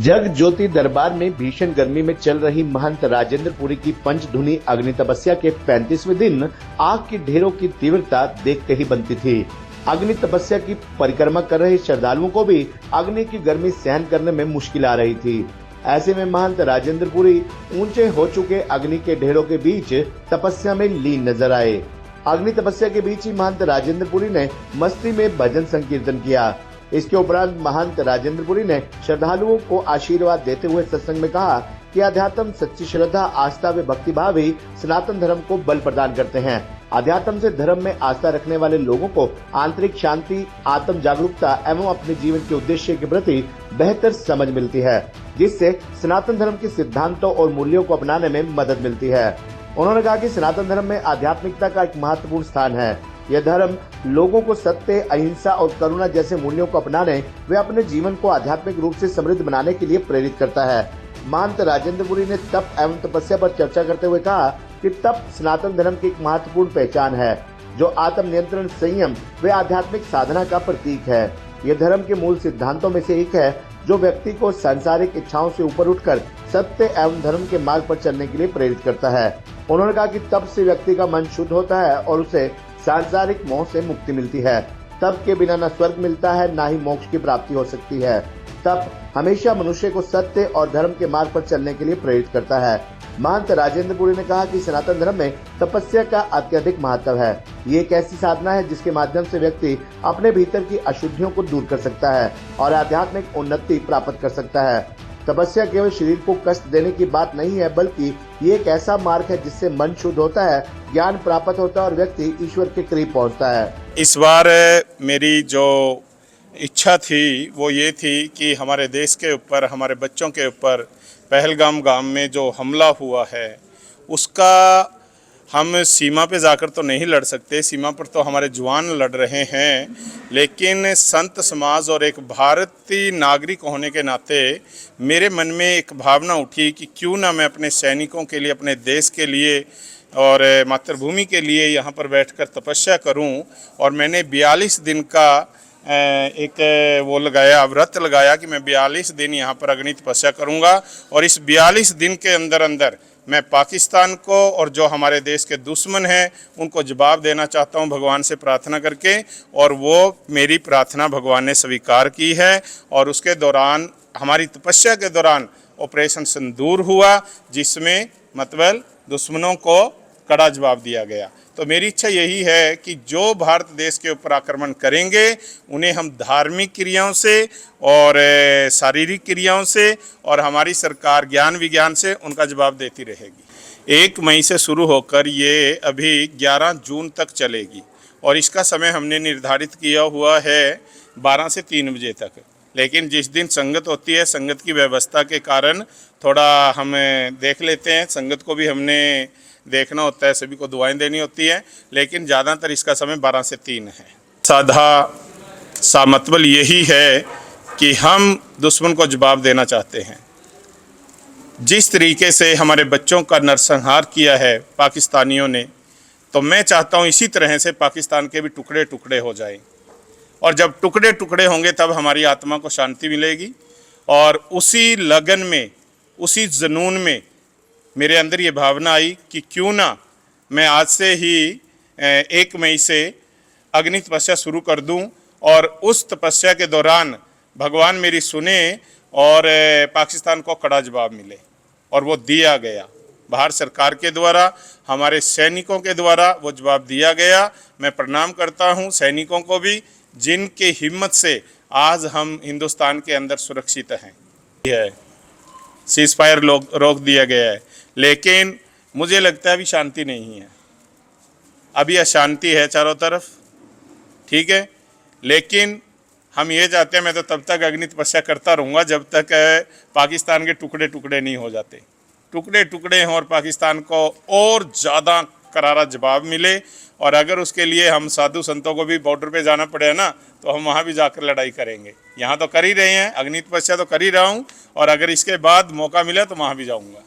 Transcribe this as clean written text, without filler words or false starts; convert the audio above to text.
जग ज्योति दरबार में भीषण गर्मी में चल रही महंत राजेंद्र पुरी की पंचधुनी अग्नि तपस्या के 35वें दिन आग की ढेरों की तीव्रता देखते ही बनती थी। अग्नि तपस्या की परिक्रमा कर रहे श्रद्धालुओं को भी अग्नि की गर्मी सहन करने में मुश्किल आ रही थी। ऐसे में महंत राजेंद्र पुरी ऊंचे हो चुके अग्नि के ढेरों के बीच तपस्या में लीन नजर आए। अग्नि तपस्या के बीच ही महंत राजेंद्र पुरी ने मस्ती में भजन संकीर्तन किया। इसके उपरांत महंत राजेंद्र पुरी ने श्रद्धालुओं को आशीर्वाद देते हुए सत्संग में कहा कि अध्यात्म, सच्ची श्रद्धा, आस्था व भक्तिभाव ही सनातन धर्म को बल प्रदान करते हैं। अध्यात्म से धर्म में आस्था रखने वाले लोगों को आंतरिक शांति, आत्म जागरूकता एवं अपने जीवन के उद्देश्य के प्रति बेहतर समझ मिलती है, जिससे सनातन धर्म के सिद्धांतों और मूल्यों को अपनाने में मदद मिलती है। उन्होंने कहा कि सनातन धर्म में आध्यात्मिकता का एक महत्वपूर्ण स्थान है। यह धर्म लोगों को सत्य, अहिंसा और करुणा जैसे मूल्यों को अपनाने व अपने जीवन को आध्यात्मिक रूप से समृद्ध बनाने के लिए प्रेरित करता है। महंत राजेंद्र पुरी ने तप एवं तपस्या पर चर्चा करते हुए कहा कि तप सनातन धर्म की एक महत्वपूर्ण पहचान है, जो आत्म नियंत्रण, संयम व आध्यात्मिक साधना का प्रतीक है। यह धर्म के मूल सिद्धांतों में से एक है, जो व्यक्ति को सांसारिक इच्छाओं से ऊपर उठकर सत्य एवं धर्म के मार्ग पर चलने के लिए प्रेरित करता है। उन्होंने कहा कि तप से व्यक्ति का मन शुद्ध होता है और उसे सांसारिक मोह से मुक्ति मिलती है। तप के बिना न स्वर्ग मिलता है, न ही मोक्ष की प्राप्ति हो सकती है। तप हमेशा मनुष्य को सत्य और धर्म के मार्ग पर चलने के लिए प्रेरित करता है। महंत राजेंद्र पुरी ने कहा कि सनातन धर्म में तपस्या का अत्यधिक महत्व है। ये एक ऐसी साधना है जिसके माध्यम से व्यक्ति अपने भीतर की अशुद्धियों को दूर कर सकता है और आध्यात्मिक उन्नति प्राप्त कर सकता है। तपस्या केवल शरीर को कष्ट देने की बात नहीं है, बल्कि ये एक ऐसा मार्ग है जिससे मन शुद्ध होता है, ज्ञान प्राप्त होता है और व्यक्ति ईश्वर के करीब पहुंचता है। इस बार मेरी जो इच्छा थी वो ये थी कि हमारे देश के ऊपर, हमारे बच्चों के ऊपर पहलगाम गांव में जो हमला हुआ है उसका हम सीमा पे जाकर तो नहीं लड़ सकते, सीमा पर तो हमारे जवान लड़ रहे हैं, लेकिन संत समाज और एक भारतीय नागरिक होने के नाते मेरे मन में एक भावना उठी कि क्यों ना मैं अपने सैनिकों के लिए, अपने देश के लिए और मातृभूमि के लिए यहाँ पर बैठकर तपस्या करूँ। और मैंने 42 दिन का एक वो लगाया, व्रत लगाया कि मैं 42 दिन यहाँ पर अग्नि तपस्या करूँगा और इस 42 दिन के अंदर अंदर मैं पाकिस्तान को और जो हमारे देश के दुश्मन हैं उनको जवाब देना चाहता हूं भगवान से प्रार्थना करके। और वो मेरी प्रार्थना भगवान ने स्वीकार की है और उसके दौरान, हमारी तपस्या के दौरान ऑपरेशन सिंदूर हुआ, जिसमें मतलब दुश्मनों को कड़ा जवाब दिया गया। तो मेरी इच्छा यही है कि जो भारत देश के ऊपर आक्रमण करेंगे उन्हें हम धार्मिक क्रियाओं से और शारीरिक क्रियाओं से और हमारी सरकार ज्ञान विज्ञान से उनका जवाब देती रहेगी। 1 मई से शुरू होकर ये अभी 11 जून तक चलेगी और इसका समय हमने निर्धारित किया हुआ है 12 से 3 बजे तक। लेकिन जिस दिन संगत होती है, संगत की व्यवस्था के कारण थोड़ा हम देख लेते हैं, संगत को भी हमने देखना होता है, सभी को दुआएं देनी होती है, लेकिन ज़्यादातर इसका समय 12 से 3 है। साधा सा मतलब यही है कि हम दुश्मन को जवाब देना चाहते हैं। जिस तरीके से हमारे बच्चों का नरसंहार किया है पाकिस्तानियों ने, तो मैं चाहता हूँ इसी तरह से पाकिस्तान के भी टुकड़े टुकड़े हो जाएं। और जब टुकड़े टुकड़े होंगे तब हमारी आत्मा को शांति मिलेगी। और उसी लगन में, उसी जुनून में मेरे अंदर ये भावना आई कि क्यों ना मैं आज से ही 1 मई से अग्नि तपस्या शुरू कर दूं और उस तपस्या के दौरान भगवान मेरी सुने और पाकिस्तान को कड़ा जवाब मिले। और वो दिया गया, बाहर सरकार के द्वारा, हमारे सैनिकों के द्वारा वो जवाब दिया गया। मैं प्रणाम करता हूं सैनिकों को भी, जिनके हिम्मत से आज हम हिंदुस्तान के अंदर सुरक्षित हैं। सीज फायर रोक दिया गया है, लेकिन मुझे लगता है अभी शांति नहीं है, अभी अशांति है चारों तरफ, ठीक है। लेकिन हम ये चाहते हैं, मैं तो तब तक अग्नि तपस्या करता रहूँगा जब तक पाकिस्तान के टुकड़े टुकड़े नहीं हो जाते, टुकड़े टुकड़े हों और पाकिस्तान को और ज़्यादा करारा जवाब मिले। और अगर उसके लिए हम साधु संतों को भी बॉर्डर पे जाना पड़े ना, तो हम वहाँ भी जाकर लड़ाई करेंगे। यहाँ तो कर ही रहे हैं, अग्नि तपस्या तो कर ही रहा हूँ, और अगर इसके बाद मौका मिला तो वहाँ भी जाऊँगा।